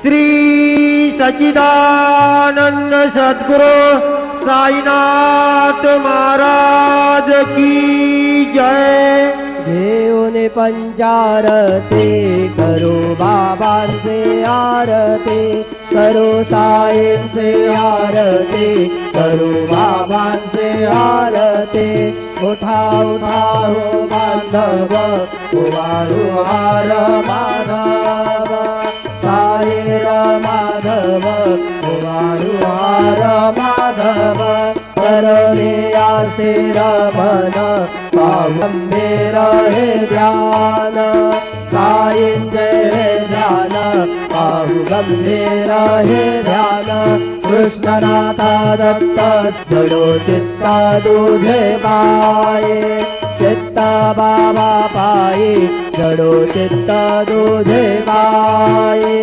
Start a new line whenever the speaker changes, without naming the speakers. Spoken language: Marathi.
श्री सच्चिदानंद सद्गुरु साईनाथ महाराज की जय।
घेऊन पंचारती करो बाबांचे आरती, करो साईंचे आरती, करो बाबांचे आरती। उठा उठा हो बांधव, उभारू हार माधव, साईर माधव, उभारू हार माधव। करुणिया स्थिर मन, गंभीर हे ध्यान, साईंचे हे ध्यान, पाहू गंभीर हे ध्यान। कृष्णनाथा दत्त जडो चित्त तुझे माये, चित्त बाबा पायी जडो चित्त तुझे माये।